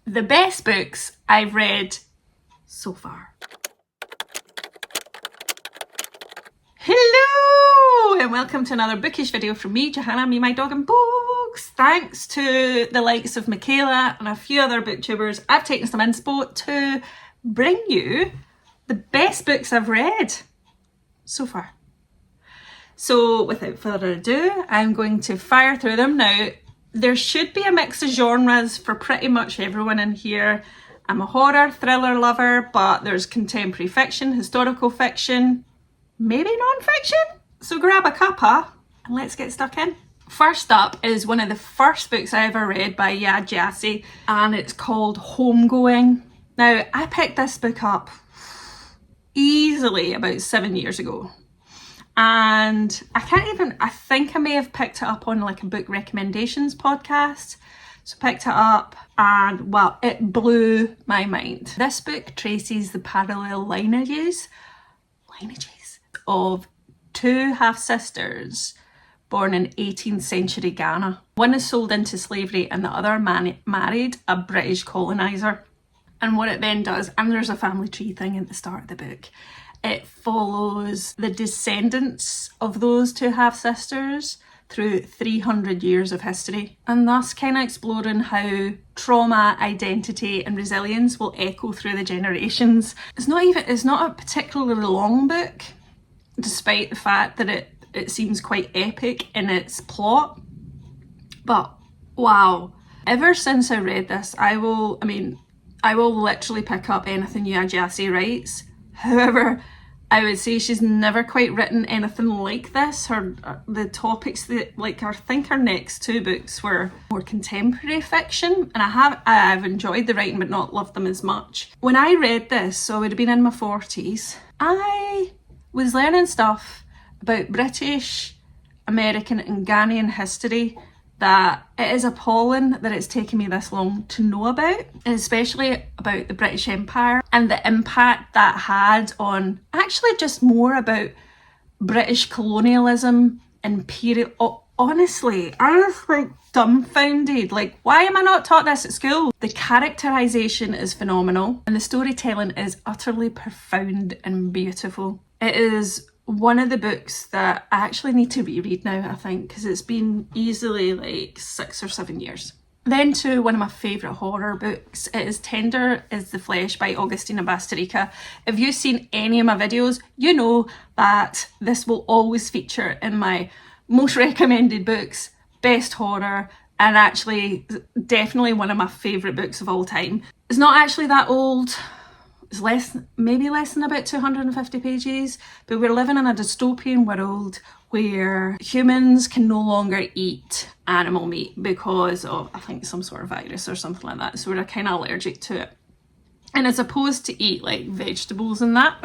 the best books I've read so far. Hello and welcome to another bookish video from me, Johanna, me, my dog and books. Thanks to the likes of Michaela and a few other booktubers, I've taken some inspo to bring you the best books I've read so far. So without further ado, I'm going to fire through them. Now, there should be a mix of genres for pretty much everyone in here. I'm a horror, thriller lover, but there's contemporary fiction, historical fiction, maybe non-fiction? So grab a cuppa and let's get stuck in. First up is one of the first books I ever read by Yaa Gyasi, and it's called Homegoing. Now, I picked this book up easily about 7 years ago. And I think I may have picked it up on like a book recommendations podcast. So picked it up and well, it blew my mind. This book traces the parallel lineages of two half-sisters born in 18th century Ghana. One is sold into slavery and the other married a British coloniser. And what it then does, and there's a family tree thing at the start of the book, it follows the descendants of those two half-sisters through 300 years of history, and thus kind of exploring how trauma, identity and resilience will echo through the generations. It's not a particularly long book, despite the fact that it seems quite epic in its plot. But wow, ever since I read this, I will literally pick up anything Yaa Gyasi writes. However, I would say she's never quite written anything like this. The topics that, like, I think her next two books were more contemporary fiction, and I've enjoyed the writing but not loved them as much. When I read this, so I would have been in my 40s, I was learning stuff about British, American and Ghanaian history that it is appalling that it's taken me this long to know about, and especially about the British Empire and the impact that had on actually just more about British colonialism and period. Oh, honestly, I was like dumbfounded, like, why am I not taught this at school? The characterisation is phenomenal and the storytelling is utterly profound and beautiful. It is one of the books that I actually need to reread now, I think, because it's been easily like 6 or 7 years. Then to one of my favourite horror books, it is Tender is the Flesh by Augustina Bazterrica. If you've seen any of my videos, you know that this will always feature in my most recommended books, best horror, and actually definitely one of my favourite books of all time. It's not actually that old. It's maybe less than about 250 pages, but we're living in a dystopian world where humans can no longer eat animal meat because of, I think, some sort of virus or something like that. So we're kind of allergic to it. And as opposed to eat like vegetables and that,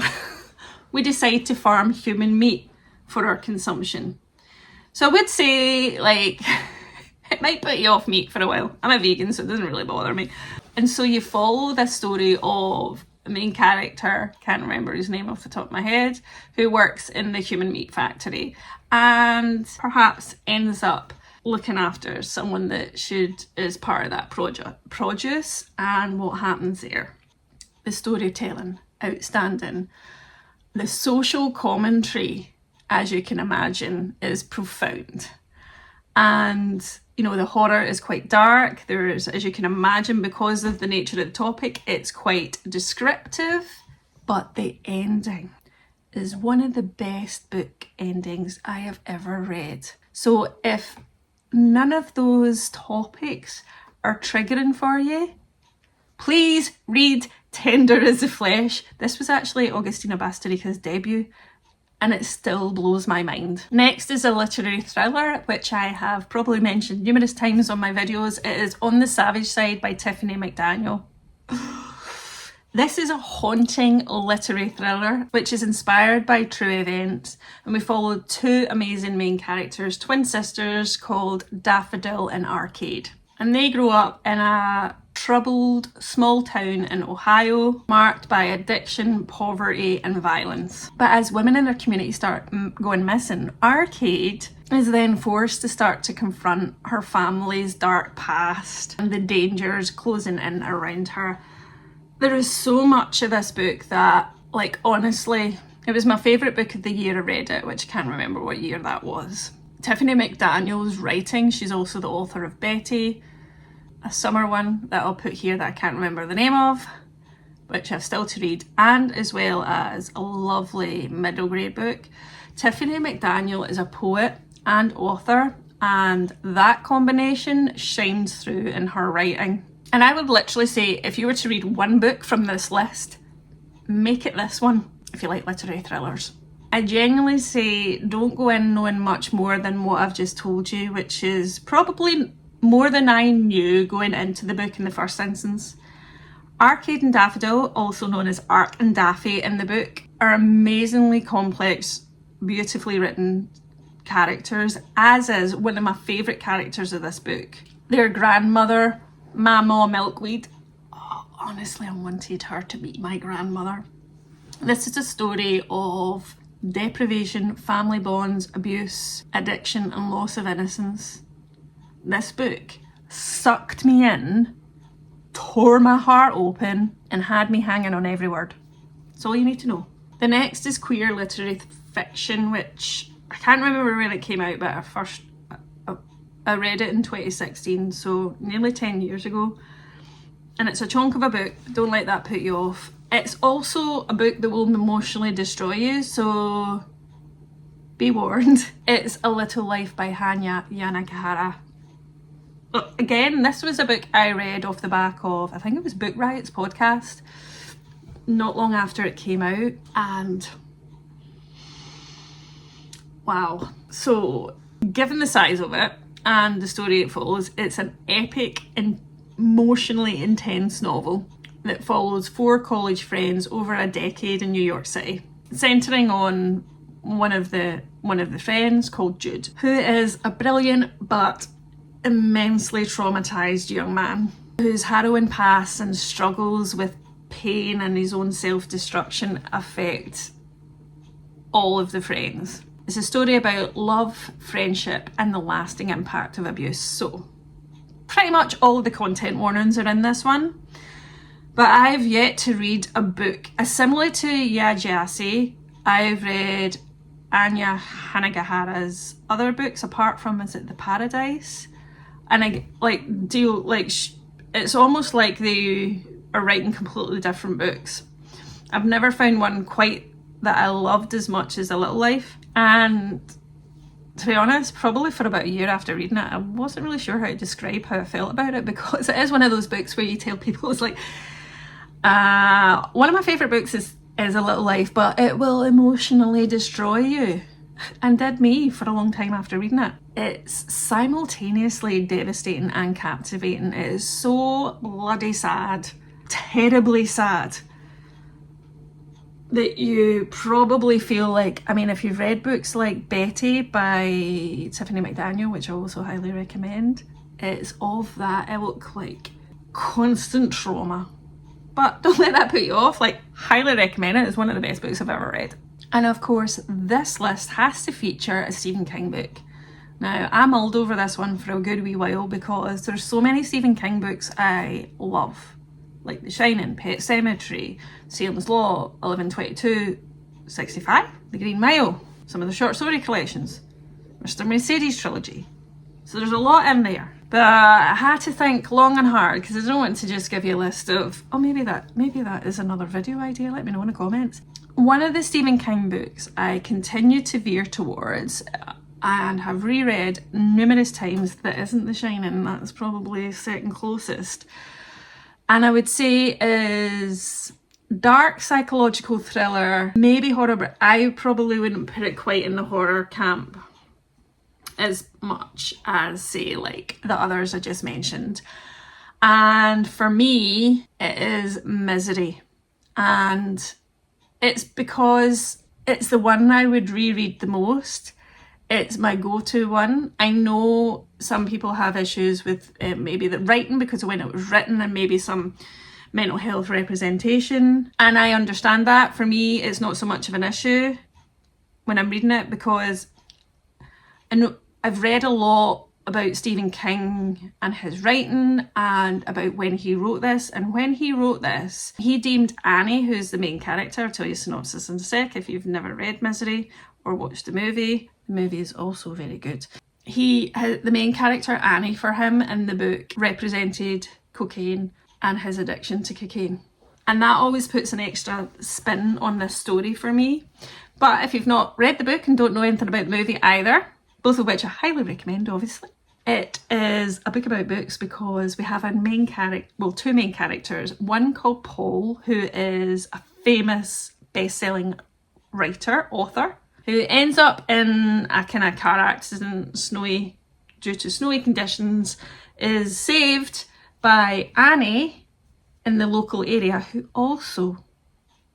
we decide to farm human meat for our consumption. So I would say, like, it might put you off meat for a while. I'm a vegan, so it doesn't really bother me. And so you follow this story of the main character, can't remember his name off the top of my head, who works in the human meat factory and perhaps ends up looking after someone that is part of that produce, and what happens there. The storytelling, outstanding. The social commentary, as you can imagine, is profound. And you know, the horror is quite dark. There's, as you can imagine, because of the nature of the topic, it's quite descriptive. But the ending is one of the best book endings I have ever read. So if none of those topics are triggering for you, please read Tender is the Flesh. This was actually Augustina Bazterrica's debut, and it still blows my mind. Next is a literary thriller, which I have probably mentioned numerous times on my videos. It is On the Savage Side by TIffany McDaniel. This is a haunting literary thriller, which is inspired by true events, and we follow two amazing main characters, twin sisters called Daffodil and Arcade. And they grow up in a troubled small town in Ohio, marked by addiction, poverty and violence. But as women in their community start going missing, Arcade is then forced to start to confront her family's dark past and the dangers closing in around her. There is so much of this book that, like, honestly, it was my favourite book of the year I read it, which I can't remember what year that was. TIffany McDaniel's writing, she's also the author of Betty, a summer one that I'll put here that I can't remember the name of, which I've still to read, and as well as a lovely middle grade book. TIffany McDaniel is a poet and author, and that combination shines through in her writing. And I would literally say, if you were to read one book from this list, make it this one if you like literary thrillers. I genuinely say don't go in knowing much more than what I've just told you, which is probably more than I knew going into the book in the first instance. Arcade and Daffodil, also known as Ark and Daffy in the book, are amazingly complex, beautifully written characters, as is one of my favourite characters of this book. Their grandmother, Mama Milkweed. Oh, honestly, I wanted her to meet my grandmother. This is a story of deprivation, family bonds, abuse, addiction and loss of innocence. This book sucked me in, tore my heart open and had me hanging on every word. That's all you need to know. The next is queer literary fiction, which I can't remember when it came out, but I read it in 2016, so nearly 10 years ago. And it's a chunk of a book, don't let that put you off. It's also a book that will emotionally destroy you, so be warned. It's A Little Life by Hanya, Yanagihara. Again, this was a book I read off the back of, I think it was Book Riot's podcast, not long after it came out, and wow. So, given the size of it and the story it follows, it's an epic and emotionally intense novel that follows 4 college friends over a decade in New York City, centering on one of the friends called Jude, who is a brilliant but immensely traumatized young man whose harrowing past and struggles with pain and his own self-destruction affect all of the friends. It's a story about love, friendship and the lasting impact of abuse. So pretty much all of the content warnings are in this one. But I've yet to read a book similar to Yaa Gyasi. I've read Anya Yanagihara's other books apart from, is it The Paradise? And I it's almost like they are writing completely different books. I've never found one quite that I loved as much as A Little Life. And to be honest, probably for about a year after reading it, I wasn't really sure how to describe how I felt about it, because it is one of those books where you tell people, it's like, one of my favourite books is A Little Life, but it will emotionally destroy you. And did me for a long time after reading it. It's simultaneously devastating and captivating. It is so bloody sad, terribly sad, that you probably feel like, I mean, if you've read books like Betty by TIffany McDaniel, which I also highly recommend, it's of that ilk, like constant trauma. But don't let that put you off, like highly recommend it. It's one of the best books I've ever read. And of course, this list has to feature a Stephen King book. Now, I mulled over this one for a good wee while because there's so many Stephen King books I love. Like The Shining, Pet Sematary, Salem's Law, 11/22, 65, The Green Mile, some of the short story collections, Mr. Mercedes trilogy. So there's a lot in there. But I had to think long and hard because I don't want to just give you a list of, oh, maybe that is another video idea. Let me know in the comments. One of the Stephen King books I continue to veer towards and have reread numerous times that isn't The Shining. That's probably second closest. And I would say is dark psychological thriller, maybe horror, but I probably wouldn't put it quite in the horror camp as much as, say, like the others I just mentioned. And for me, it is Misery. And it's because it's the one I would reread the most. It's my go-to one. I know some people have issues with maybe the writing because of when it was written, and maybe some mental health representation. And I understand that. For me, it's not so much of an issue when I'm reading it, because I know I've read a lot about Stephen King and his writing and about when he wrote this. And when he wrote this, he deemed Annie, who's the main character, I'll tell you a synopsis in a sec if you've never read Misery or watched the movie. The movie is also very good. The main character, Annie, for him in the book represented cocaine and his addiction to cocaine. And that always puts an extra spin on this story for me. But if you've not read the book and don't know anything about the movie either, both of which I highly recommend, obviously. It is a book about books because we have two main characters. One called Paul, who is a famous best-selling author, who ends up in a kind of car accident, due to snowy conditions, is saved by Annie in the local area, who also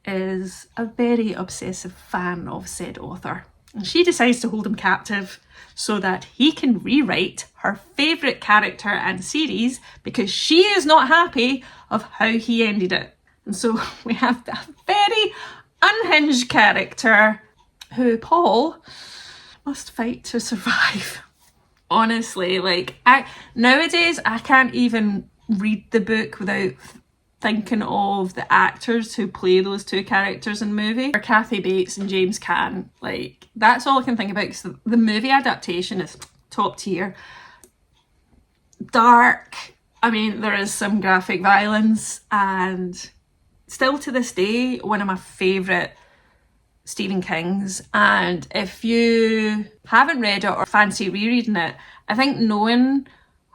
is a very obsessive fan of said author. And she decides to hold him captive so that he can rewrite her favourite character and series, because she is not happy of how he ended it. And so we have a very unhinged character who Paul must fight to survive. Honestly, nowadays I can't even read the book without thinking of the actors who play those two characters in the movie, or Kathy Bates and James Caan. That's all I can think about, because the movie adaptation is top tier. Dark. I mean, there is some graphic violence, and still to this day, one of my favourite Stephen King's. And if you haven't read it or fancy rereading it, I think knowing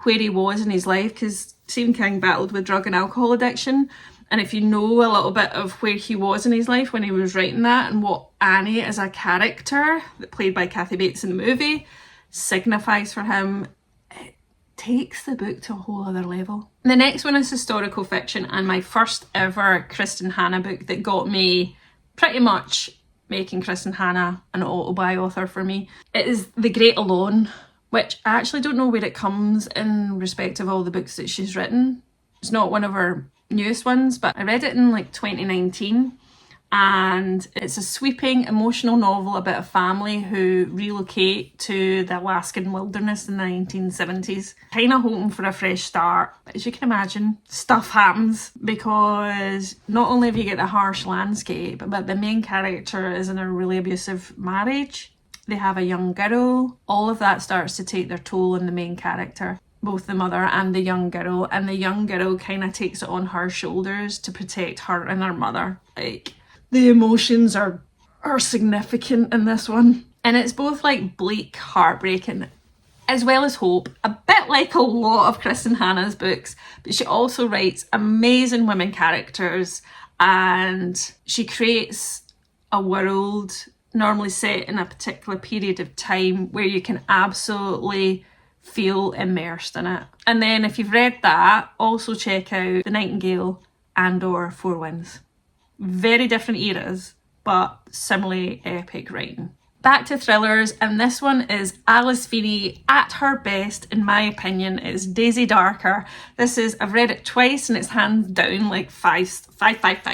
where he was in his life, because Stephen King battled with drug and alcohol addiction, and if you know a little bit of where he was in his life when he was writing that, and what Annie as a character, played by Kathy Bates in the movie, signifies for him, it takes the book to a whole other level. The next one is historical fiction, and my first ever Kristin Hannah book that got me pretty much making Kristin Hannah an auto-buy author for me. It is The Great Alone, which I actually don't know where it comes in respect of all the books that she's written. It's not one of her newest ones, but I read it in 2019, and it's a sweeping emotional novel about a family who relocate to the Alaskan wilderness in the 1970s. Kind of hoping for a fresh start, but as you can imagine, stuff happens, because not only have you got the harsh landscape, but the main character is in a really abusive marriage. They have a young girl. All of that starts to take their toll on the main character, both the mother and the young girl. And the young girl kind of takes it on her shoulders to protect her and her mother. The emotions are significant in this one. And it's both bleak, heartbreaking, as well as hope. A bit like a lot of Kristin Hannah's books. But she also writes amazing women characters. And she creates a world normally set in a particular period of time where you can absolutely feel immersed in it. And then if you've read that, also check out The Nightingale and/or Four Winds. Very different eras, but similarly epic writing. Back to thrillers, and this one is Alice Feeney at her best, in my opinion. It's Daisy Darker. I've read it twice, and it's hands down 5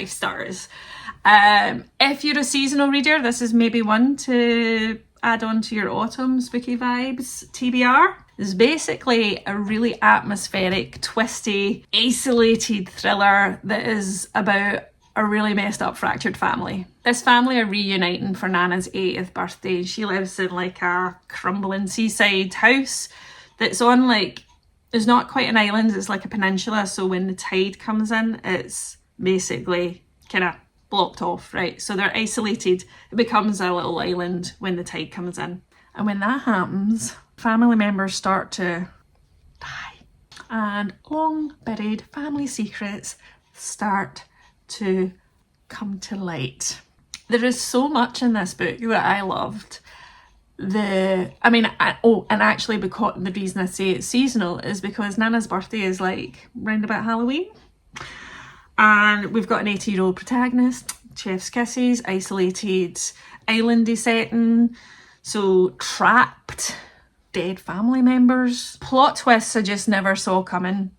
stars. If you're a seasonal reader, this is maybe one to add on to your autumn spooky vibes TBR. It's basically a really atmospheric, twisty, isolated thriller that is about a really messed up, fractured family. This family are reuniting for Nana's 80th birthday. She lives in a crumbling seaside house that's on it's not quite an island, it's like a peninsula, so when the tide comes in, it's basically kind of blocked off, right? So they're isolated. It becomes a little island when the tide comes in. And when that happens, family members start to die. And long buried family secrets start to come to light. There is so much in this book that I loved. And actually, because the reason I say it's seasonal is because Nana's birthday is round about Halloween. And we've got an 80-year-old protagonist, chef's kisses, isolated, islandy setting, so trapped, dead family members. Plot twists I just never saw coming.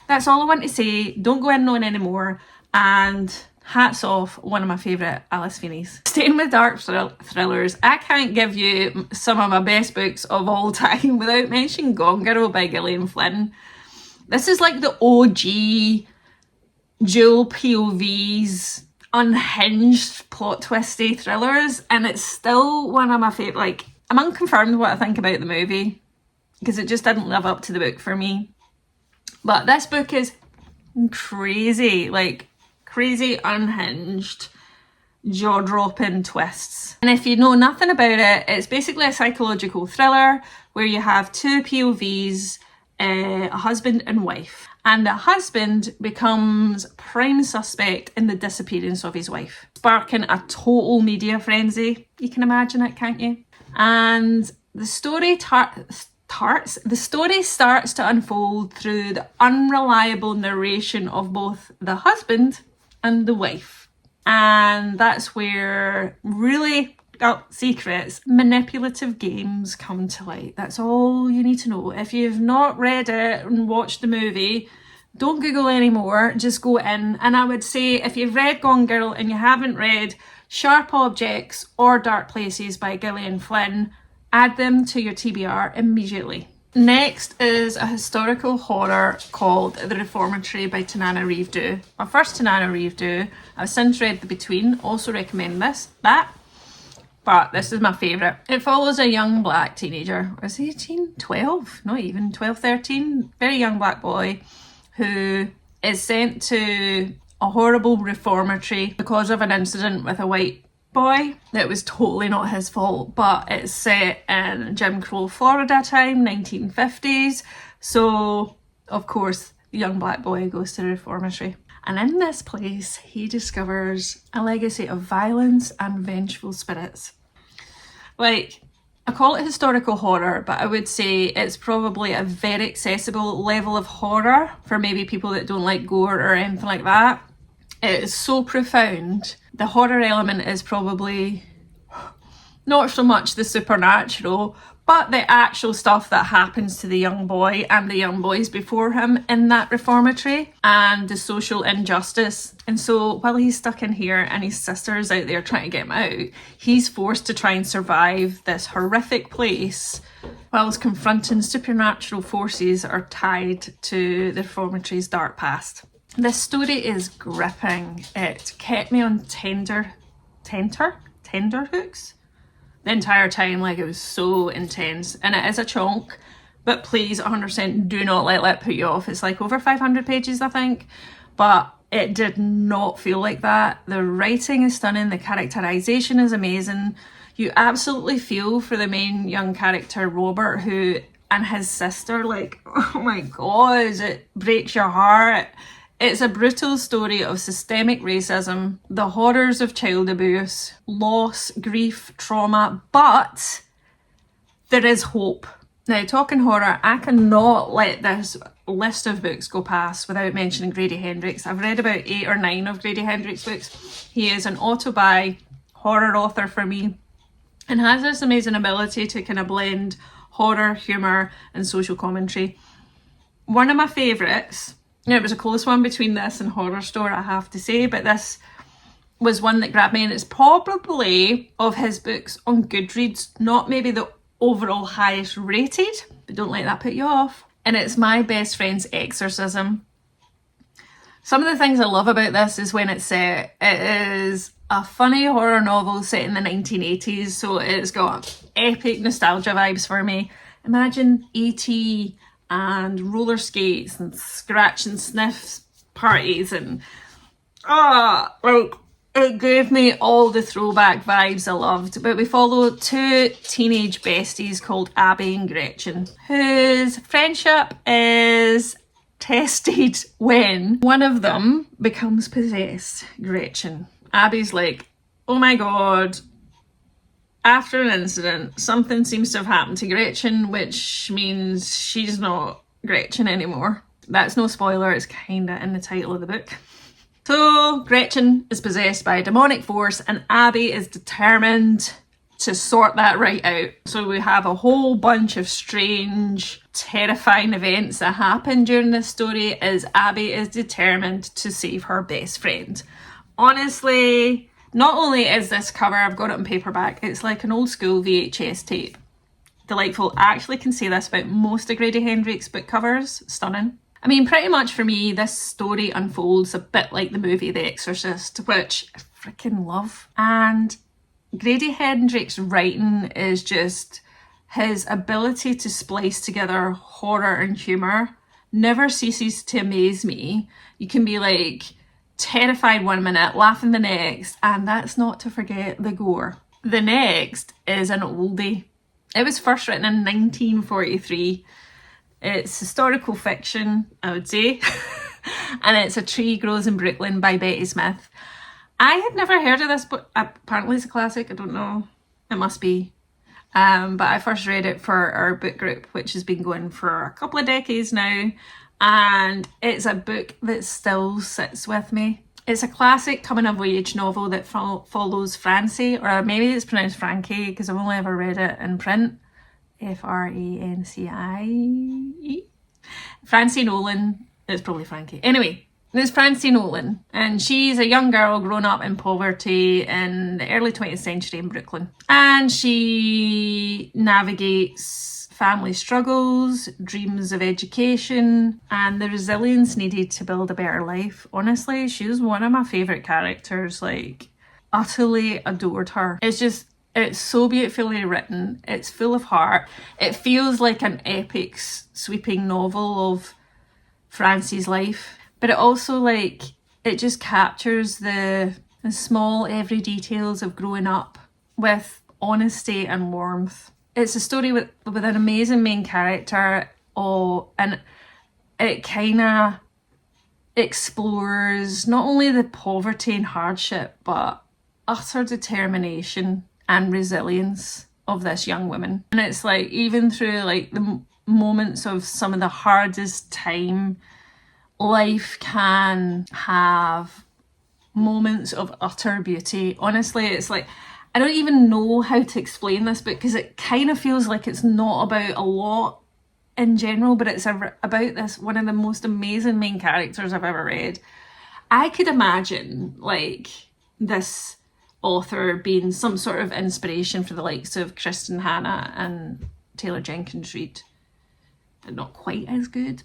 That's all I want to say. Don't go in knowing anymore. And hats off, one of my favourite Alice Feeneys. Staying with dark thrillers, I can't give you some of my best books of all time without mentioning Gone Girl by Gillian Flynn. This is like the OG dual POVs, unhinged plot twisty thrillers, and it's still one of my favourite. Like, I'm unconfirmed what I think about the movie because it just didn't live up to the book for me. But this book is crazy, like crazy, unhinged, jaw-dropping twists. And if you know nothing about it, it's basically a psychological thriller where you have two POVs, a husband and wife. And the husband becomes prime suspect in the disappearance of his wife, sparking a total media frenzy. You can imagine it, can't you? And the story starts to unfold through the unreliable narration of both the husband and the wife. And that's where really secrets, manipulative games come to light. That's all you need to know. If you've not read it and watched the movie, don't Google anymore, just go in. And I would say if you've read Gone Girl and you haven't read Sharp Objects or Dark Places by Gillian Flynn, add them to your TBR immediately. Next is a historical horror called The Reformatory by Tananarive Due. My first Tananarive Due. I've since read The Between, also recommend that. But this is my favourite. It follows a young black teenager. Is he 18? 12? Not even. 12, 13. Very young black boy who is sent to a horrible reformatory because of an incident with a white boy that was totally not his fault, but it's set in Jim Crow Florida time, 1950s. So, of course, the young black boy goes to the reformatory. And in this place, he discovers a legacy of violence and vengeful spirits. Like, I call it historical horror, but I would say it's probably a very accessible level of horror for maybe people that don't like gore or anything like that. It is so profound. The horror element is probably not so much the supernatural, but the actual stuff that happens to the young boy and the young boys before him in that reformatory and the social injustice. And so while he's stuck in here and his sister's out there trying to get him out, he's forced to try and survive this horrific place whilst confronting supernatural forces that are tied to the reformatory's dark past. This story is gripping. It kept me on tender hooks the entire time. Like, it was so intense, and it is a chunk, but please 100% do not let that put you off. It's like over 500 pages, I think, but it did not feel like that. The writing is stunning, the characterization is amazing. You absolutely feel for the main young character Robert, who and his sister. Like, oh my god, it breaks your heart. It's a brutal story of systemic racism, the horrors of child abuse, loss, grief, trauma, but there is hope. Now, talking horror, I cannot let this list of books go past without mentioning Grady Hendrix. I've read about 8 or 9 of Grady Hendrix books. He is an auto-buy horror author for me and has this amazing ability to kind of blend horror, humour and social commentary. One of my favourites, it was a close one between this and Horror Store, I have to say, but this was one that grabbed me, and it's probably of his books on Goodreads, not maybe the overall highest rated, but don't let that put you off. And it's my best friend's Exorcism. Some of the things I love about this is when it's set. It is a funny horror novel set in the 1980s, so it's got epic nostalgia vibes for me. Imagine E.T. and roller skates and scratch and sniff parties, and like, it gave me all the throwback vibes I loved. But we follow 2 teenage besties called Abby and Gretchen, whose friendship is tested when one of them becomes possessed. Gretchen. Abby's like, oh my god, after an incident, something seems to have happened to Gretchen, which means she's not Gretchen anymore. That's no spoiler, it's kinda in the title of the book. So Gretchen is possessed by a demonic force, and Abby is determined to sort that right out. So we have a whole bunch of strange, terrifying events that happen during this story as Abby is determined to save her best friend. Honestly, not only is this cover, I've got it on paperback, it's like an old school VHS tape. Delightful. I actually can say this about most of Grady Hendrix book covers. Stunning. I mean, pretty much for me, this story unfolds a bit like the movie The Exorcist, which I freaking love. And Grady Hendrix writing is just, his ability to splice together horror and humour never ceases to amaze me. You can be like terrified one minute, laughing the next, and that's not to forget the gore. The next is an oldie. It was first written in 1943. It's historical fiction, I would say. And it's A Tree Grows in Brooklyn by Betty Smith. I had never heard of this, but apparently it's a classic. I don't know. It must be. But I first read it for our book group, which has been going for a couple of decades now. And it's a book that still sits with me. It's a classic coming-of-age novel that follows Francie, or maybe it's pronounced Frankie, because I've only ever read it in print. Francie. Francie Nolan. It's probably Frankie. Anyway, there's Francie Nolan, and she's a young girl grown up in poverty in the early 20th century in Brooklyn. And she navigates family struggles, dreams of education, and the resilience needed to build a better life. Honestly, she was one of my favourite characters, like, utterly adored her. It's so beautifully written, it's full of heart. It feels like an epic, sweeping novel of Francie's life, but it also, like, it just captures the small every details of growing up with honesty and warmth. It's a story with an amazing main character, and it kind of explores not only the poverty and hardship, but utter determination and resilience of this young woman. And it's like, even through like the moments of some of the hardest time, life can have moments of utter beauty. Honestly, it's like, I don't even know how to explain this book, because it kind of feels like it's not about a lot in general, but it's about this one of the most amazing main characters I've ever read. I could imagine like this author being some sort of inspiration for the likes of Kristin Hannah and Taylor Jenkins Reid. Not quite as good,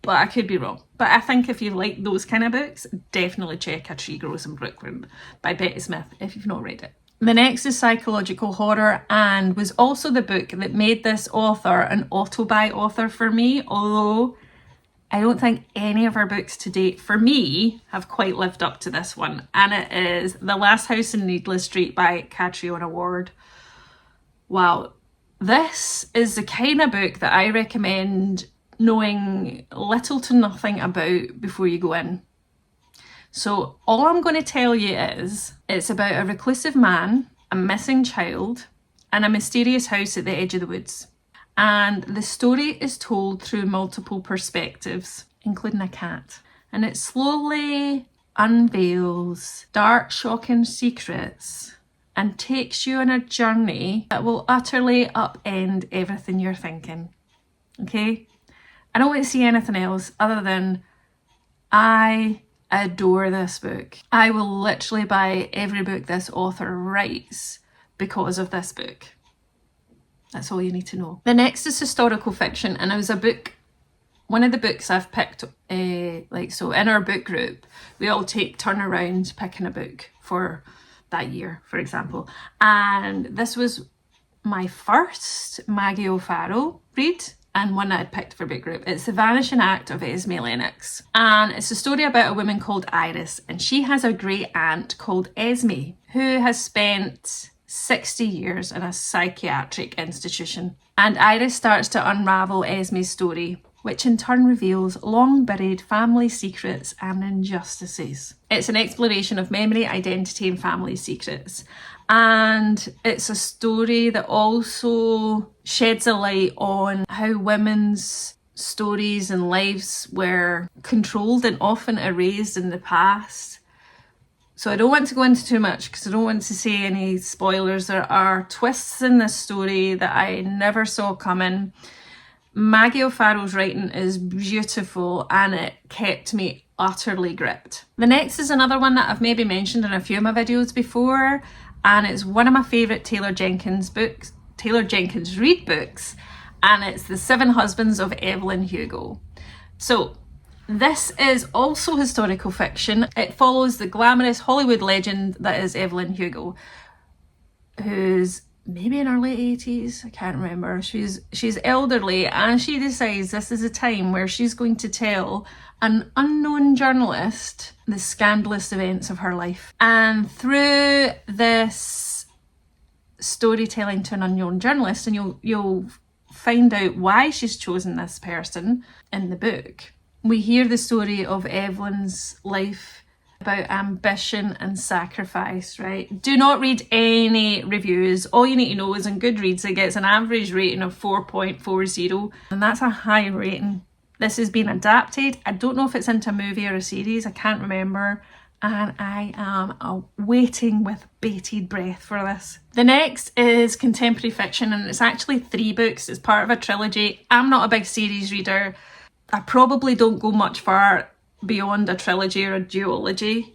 but I could be wrong. But I think if you like those kind of books, definitely check A Tree Grows in Brooklyn by Betty Smith if you've not read it. The next is psychological horror, and was also the book that made this author an auto-buy author for me, although I don't think any of her books to date, for me, have quite lived up to this one. And it is The Last House in Needless Street by Catriona Ward. Wow. This is the kind of book that I recommend knowing little to nothing about before you go in. So all I'm going to tell you is, it's about a reclusive man, a missing child, and a mysterious house at the edge of the woods. And the story is told through multiple perspectives, including a cat. And it slowly unveils dark, shocking secrets and takes you on a journey that will utterly upend everything you're thinking. Okay? I don't want to see anything else other than I adore this book. I will literally buy every book this author writes because of this book. That's all you need to know. The next is historical fiction, and it was a book, one of the books I've picked, so in our book group, we all take turn around picking a book for that year, for example. And this was my first Maggie O'Farrell read, and one that I'd picked for book group. It's The Vanishing Act of Esme Lennox. And it's a story about a woman called Iris, and she has a great aunt called Esme, who has spent 60 years in a psychiatric institution. And Iris starts to unravel Esme's story, which in turn reveals long buried family secrets and injustices. It's an exploration of memory, identity, and family secrets. And it's a story that also sheds a light on how women's stories and lives were controlled and often erased in the past, So I don't want to go into too much because I don't want to say any spoilers. There are twists in this story that I never saw coming. Maggie O'Farrell's writing is beautiful and it kept me utterly gripped. The next is another one that I've maybe mentioned in a few of my videos before, and it's one of my favourite Taylor Jenkins Reid books, and it's The Seven Husbands of Evelyn Hugo. So this is also historical fiction. It follows the glamorous Hollywood legend that is Evelyn Hugo, who's maybe in her late 80s, I can't remember. She's elderly, and she decides this is a time where she's going to tell an unknown journalist the scandalous events of her life. And through this storytelling to an unknown journalist, and you'll find out why she's chosen this person in the book, we hear the story of Evelyn's life about ambition and sacrifice, right? Do not read any reviews. All you need to know is on Goodreads it gets an average rating of 4.40, and that's a high rating. This has been adapted. I don't know if it's into a movie or a series, I can't remember, and I am waiting with bated breath for this. The next is contemporary fiction, and it's actually 3 books. It's part of a trilogy. I'm not a big series reader. I probably don't go much far beyond a trilogy or a duology.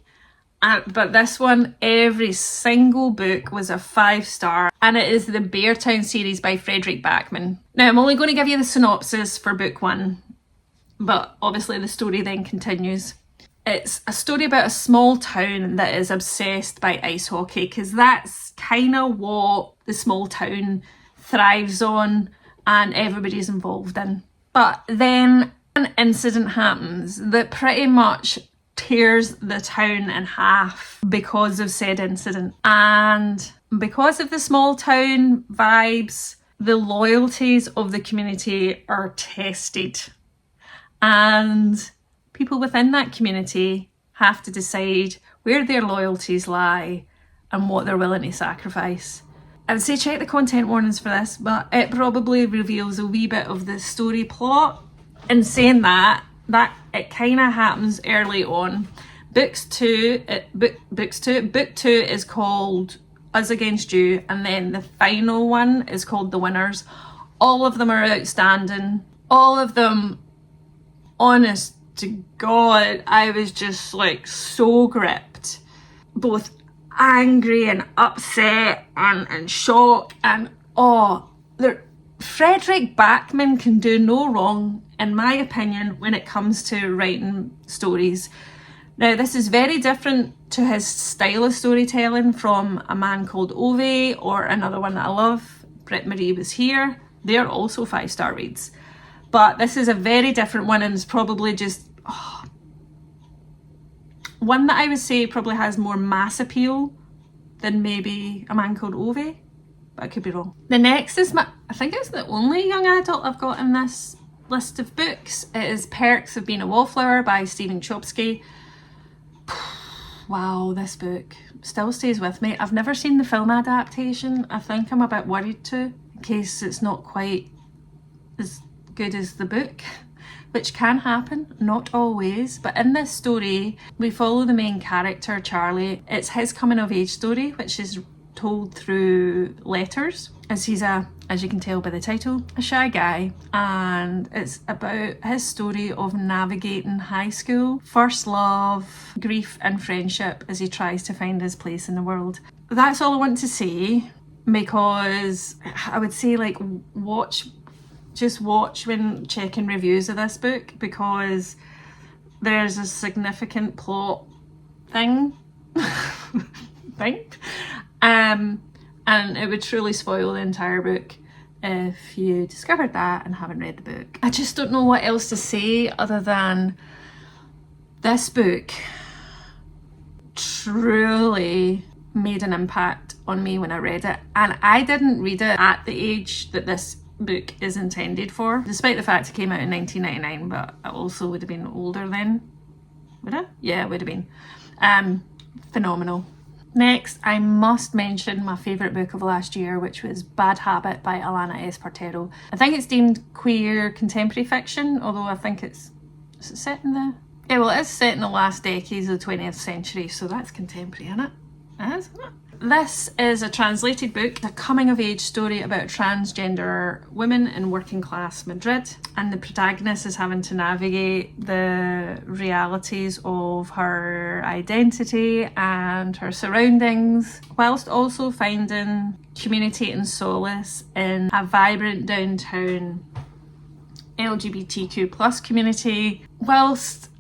But this one, every single book was a 5-star, and it is the Beartown series by Fredrik Backman. Now, I'm only going to give you the synopsis for book 1, but obviously the story then continues. It's a story about a small town that is obsessed by ice hockey, because that's kind of what the small town thrives on and everybody's involved in. But then an incident happens that pretty much tears the town in half because of said incident. And because of the small town vibes, the loyalties of the community are tested. And people within that community have to decide where their loyalties lie and what they're willing to sacrifice. I would say check the content warnings for this, but it probably reveals a wee bit of the story plot. In saying that it kind of happens early on. Book 2 is called Us Against You, and then the final one is called The Winners. All of them are outstanding. All of them, honest to God, I was just like so gripped. Both angry and upset and shock, and Fredrik Backman can do no wrong, in my opinion, when it comes to writing stories. Now, this is very different to his style of storytelling from A Man Called Ove or another one that I love, Britt Marie Was Here. They're also 5-star reads. But this is a very different one, and it's probably just one that I would say probably has more mass appeal than maybe A Man Called Ove. But I could be wrong. The next is I think it's the only young adult I've got in this list of books. It is Perks of Being a Wallflower by Stephen Chbosky. Wow, this book still stays with me. I've never seen the film adaptation. I think I'm a bit worried too, in case it's not quite as good as the book, which can happen, not always. But in this story, we follow the main character, Charlie. It's his coming of age story, which is told through letters, as he's as you can tell by the title, a shy guy, and it's about his story of navigating high school, first love, grief and friendship as he tries to find his place in the world. That's all I want to say, because I would say like just watch when checking reviews of this book, because there's a significant plot thing and it would truly spoil the entire book if you discovered that and haven't read the book. I just don't know what else to say other than this book truly made an impact on me when I read it, and I didn't read it at the age that this book is intended for, despite the fact it came out in 1999, but I also would have been older then. Would I? Yeah, it would have been. Phenomenal. Next, I must mention my favourite book of last year, which was Bad Habit by Alana Espartero. I think it's deemed queer contemporary fiction, although I think is it set in the Yeah, well, it is set in the last decades of the 20th century, so that's contemporary, isn't it? It is, isn't it? This is a translated book, a coming-of-age story about a transgender woman in working-class Madrid, and the protagonist is having to navigate the realities of her identity and her surroundings, whilst also finding community and solace in a vibrant downtown LGBTQ plus community, whilst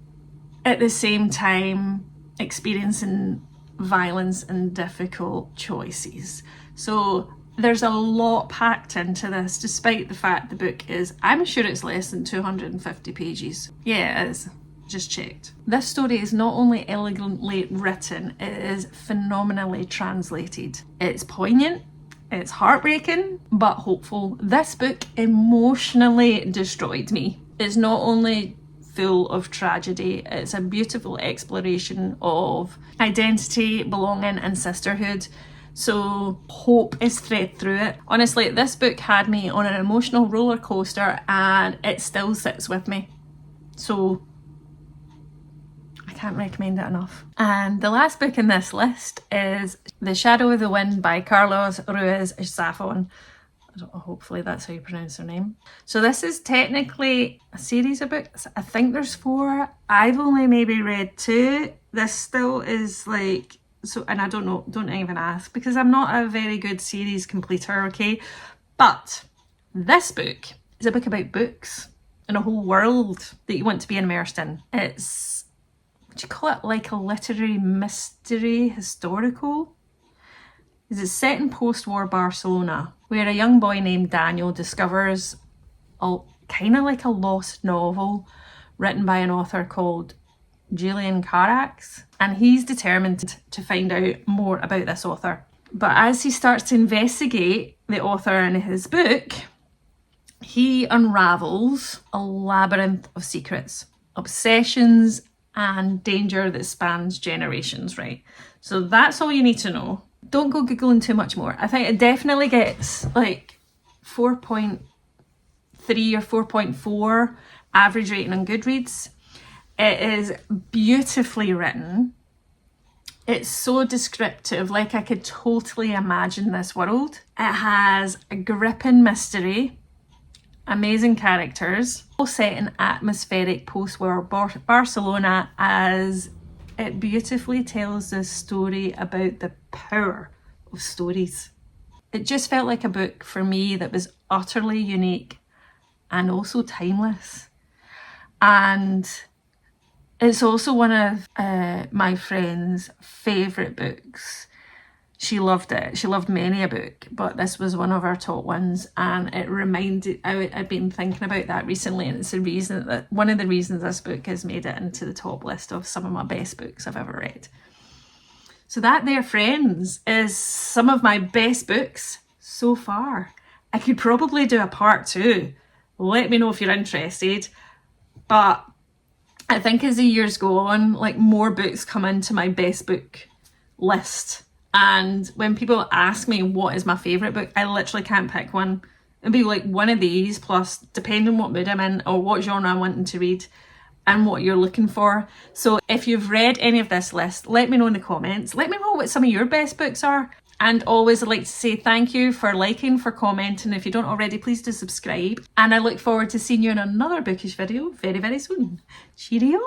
at the same time experiencing violence and difficult choices. So there's a lot packed into this, despite the fact the book is, I'm sure it's less than 250 pages. Yeah, it is. Just checked. This story is not only elegantly written, it is phenomenally translated. It's poignant, it's heartbreaking, but hopeful. This book emotionally destroyed me. It's not only full of tragedy, it's a beautiful exploration of identity, belonging and sisterhood. So hope is thread through it. Honestly, this book had me on an emotional roller coaster and it still sits with me. So I can't recommend it enough. And the last book in this list is The Shadow of the Wind by Carlos Ruiz Zafón. Hopefully that's how you pronounce her name. So this is technically a series of books. I think there's 4. I've only maybe read 2. This still is like, so, and I don't know, don't even ask, because I'm not a very good series completer, okay? But this book is a book about books and a whole world that you want to be immersed in. It's, would you call it like a literary mystery historical? It's set in post-war Barcelona, where a young boy named Daniel discovers a kind of like a lost novel written by an author called Gillian, and he's determined to find out more about this author. But as he starts to investigate the author in his book, he unravels a labyrinth of secrets, obsessions, and danger that spans generations, right? So that's all you need to know. Don't go Googling too much more. I think it definitely gets like 4.3 or 4.4 average rating on Goodreads. It is beautifully written. It's so descriptive, like I could totally imagine this world. It has a gripping mystery, amazing characters, all set in atmospheric post-war Barcelona, as it beautifully tells this story about the power of stories. It just felt like a book for me that was utterly unique and also timeless. And it's also one of my friend's favourite books. She loved it. She loved many a book, but this was one of our top ones, and it reminded, I'd been thinking about that recently, and it's the reason that, one of the reasons this book has made it into the top list of some of my best books I've ever read. So that there, friends, is some of my best books so far. I could probably do a part 2. Let me know if you're interested. But I think as the years go on, like, more books come into my best book list. And when people ask me what is my favourite book, I literally can't pick one. It'd be like one of these, plus depending on what mood I'm in or what genre I'm wanting to read and what you're looking for. So if you've read any of this list, let me know in the comments. Let me know what some of your best books are. And always I'd like to say thank you for liking, for commenting. If you don't already, please do subscribe. And I look forward to seeing you in another bookish video very, very soon. Cheerio!